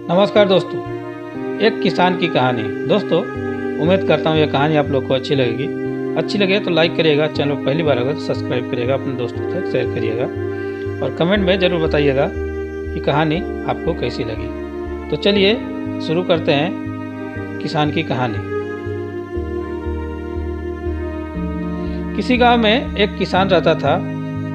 नमस्कार दोस्तों, एक किसान की कहानी। दोस्तों, उम्मीद करता हूँ यह कहानी आप लोग को अच्छी लगेगी। अच्छी लगे तो लाइक करिएगा, चैनल पहली बार होगा तो सब्सक्राइब करिएगा, अपने दोस्तों तक शेयर करिएगा और कमेंट में ज़रूर बताइएगा कि कहानी आपको कैसी लगी। तो चलिए शुरू करते हैं किसान की कहानी। किसी गांव में एक किसान रहता था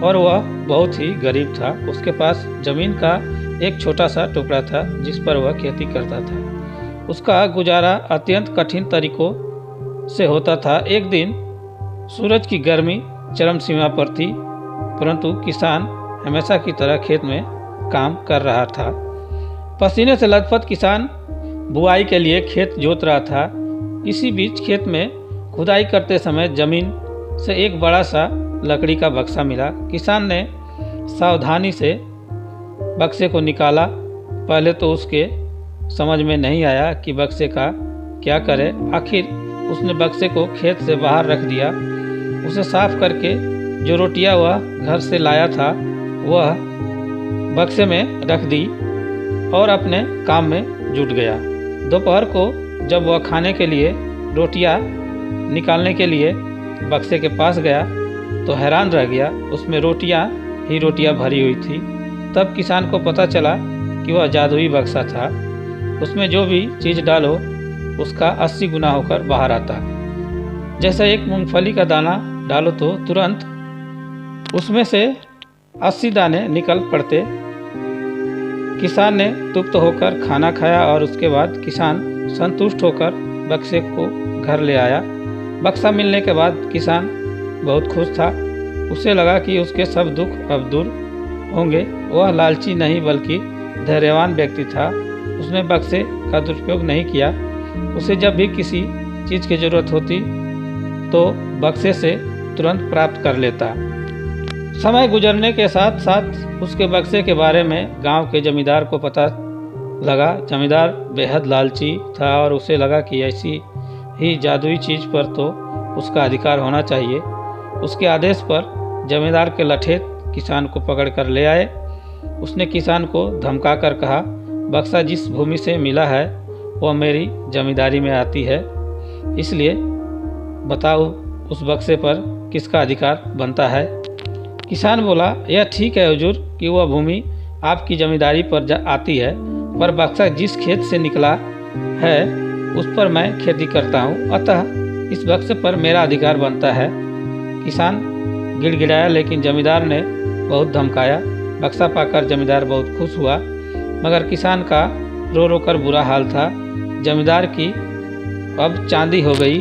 और वह बहुत ही गरीब था। उसके पास ज़मीन का एक छोटा सा टुकड़ा था जिस पर वह खेती करता था। उसका गुजारा अत्यंत कठिन तरीकों से होता था। एक दिन सूरज की गर्मी चरम सीमा पर थी, परंतु किसान हमेशा की तरह खेत में काम कर रहा था। पसीने से लथपथ किसान बुआई के लिए खेत जोत रहा था। इसी बीच खेत में खुदाई करते समय जमीन से एक बड़ा सा लकड़ी का बक्सा मिला। किसान ने सावधानी से बक्से को निकाला। पहले तो उसके समझ में नहीं आया कि बक्से का क्या करे। आखिर उसने बक्से को खेत से बाहर रख दिया। उसे साफ करके जो रोटियां वह घर से लाया था वह बक्से में रख दी और अपने काम में जुट गया। दोपहर को जब वह खाने के लिए रोटियां निकालने के लिए बक्से के पास गया तो हैरान रह गया। उसमें रोटियां ही रोटियां भरी हुई थी। तब किसान को पता चला कि वह जादुई बक्सा था। उसमें जो भी चीज़ डालो उसका 80 गुना होकर बाहर आता। जैसे एक मूंगफली का दाना डालो तो तुरंत उसमें से 80 दाने निकल पड़ते। किसान ने तृप्त होकर खाना खाया और उसके बाद किसान संतुष्ट होकर बक्से को घर ले आया। बक्सा मिलने के बाद किसान बहुत खुश था। उसे लगा कि उसके सब दुख अब दूर होंगे। वह लालची नहीं बल्कि धैर्यवान व्यक्ति था। उसने बक्से का दुरुपयोग नहीं किया। उसे जब भी किसी चीज़ की ज़रूरत होती तो बक्से से तुरंत प्राप्त कर लेता। समय गुजरने के साथ साथ उसके बक्से के बारे में गांव के जमींदार को पता लगा। जमींदार बेहद लालची था और उसे लगा कि ऐसी ही जादुई चीज़ पर तो उसका अधिकार होना चाहिए। उसके आदेश पर जमींदार के लठेत किसान को पकड़ कर ले आए। उसने किसान को धमका कर कहा, बक्सा जिस भूमि से मिला है वह मेरी जमींदारी में आती है, इसलिए बताओ उस बक्से पर किसका अधिकार बनता है। किसान बोला, यह ठीक है हुजूर कि वह भूमि आपकी जमींदारी पर आती है, पर बक्सा जिस खेत से निकला है उस पर मैं खेती करता हूँ, अतः इस बक्से पर मेरा अधिकार बनता है। किसान गिड़गिड़ाया, लेकिन जमींदार ने बहुत धमकाया। बक्सा पाकर जमींदार बहुत खुश हुआ, मगर किसान का रो रो कर बुरा हाल था। जमींदार की अब चांदी हो गई।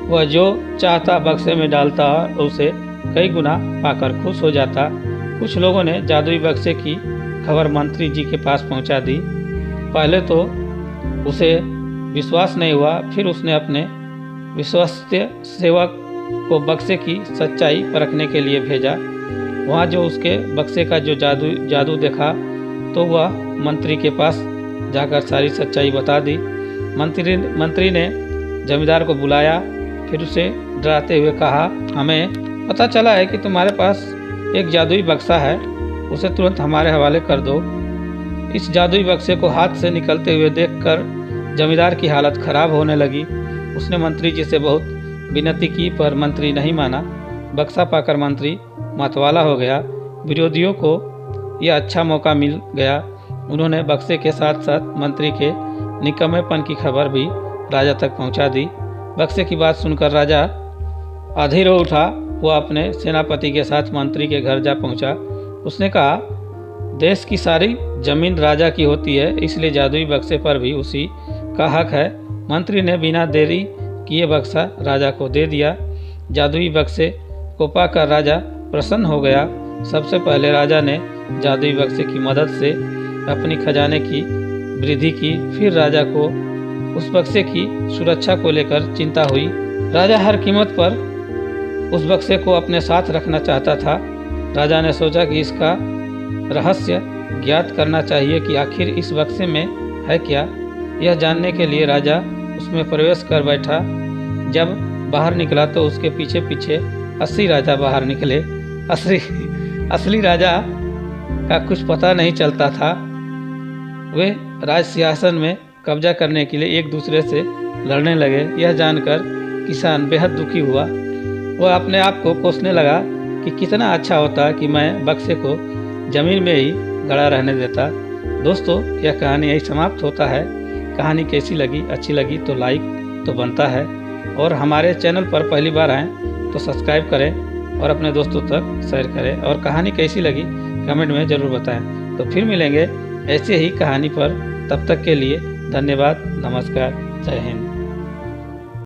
वह जो चाहता बक्से में डालता और उसे कई गुना पाकर खुश हो जाता। कुछ लोगों ने जादुई बक्से की खबर मंत्री जी के पास पहुंचा दी। पहले तो उसे विश्वास नहीं हुआ, फिर उसने अपने विश्वसनीय सेवक को बक्से की सच्चाई परखने के लिए भेजा। वहाँ जो उसके बक्से का जो जादू देखा तो वह मंत्री के पास जाकर सारी सच्चाई बता दी। मंत्री ने जमींदार को बुलाया, फिर उसे डराते हुए कहा, हमें पता चला है कि तुम्हारे पास एक जादुई बक्सा है, उसे तुरंत हमारे हवाले कर दो। इस जादुई बक्से को हाथ से निकलते हुए देखकर जमींदार की हालत खराब होने लगी। उसने मंत्री जी से बहुत विनती की, पर मंत्री नहीं माना। बक्सा पाकर मंत्री मतवाला हो गया। विरोधियों को यह अच्छा मौका मिल गया। उन्होंने बक्से के साथ साथ मंत्री के निकम्मेपन की खबर भी राजा तक पहुंचा दी। बक्से की बात सुनकर राजा अधीर हो उठा। वह अपने सेनापति के साथ मंत्री के घर जा पहुंचा। उसने कहा, देश की सारी जमीन राजा की होती है, इसलिए जादुई बक्से पर भी उसी का हक है। मंत्री ने बिना देरी किए बक्सा राजा को दे दिया। जादुई बक्से को पाकर राजा प्रसन्न हो गया। सबसे पहले राजा ने जादुई बक्से की मदद से अपनी खजाने की वृद्धि की। फिर राजा को उस बक्से की सुरक्षा को लेकर चिंता हुई। राजा हर कीमत पर उस बक्से को अपने साथ रखना चाहता था। राजा ने सोचा कि इसका रहस्य ज्ञात करना चाहिए कि आखिर इस बक्से में है क्या। यह जानने के लिए राजा उसमें प्रवेश कर बैठा। जब बाहर निकला तो उसके पीछे पीछे 80 राजा बाहर निकले। असली राजा का कुछ पता नहीं चलता था। वे राज सिंहासन में कब्जा करने के लिए एक दूसरे से लड़ने लगे। यह जानकर किसान बेहद दुखी हुआ। वह अपने आप को कोसने लगा कि कितना अच्छा होता कि मैं बक्से को ज़मीन में ही गड़ा रहने देता। दोस्तों, यह कहानी यही समाप्त होता है। कहानी कैसी लगी? अच्छी लगी तो लाइक तो बनता है, और हमारे चैनल पर पहली बार आएँ तो सब्सक्राइब करें और अपने दोस्तों तक शेयर करें। और कहानी कैसी लगी कमेंट में ज़रूर बताएं। तो फिर मिलेंगे ऐसे ही कहानी पर। तब तक के लिए धन्यवाद, नमस्कार, जय हिंद।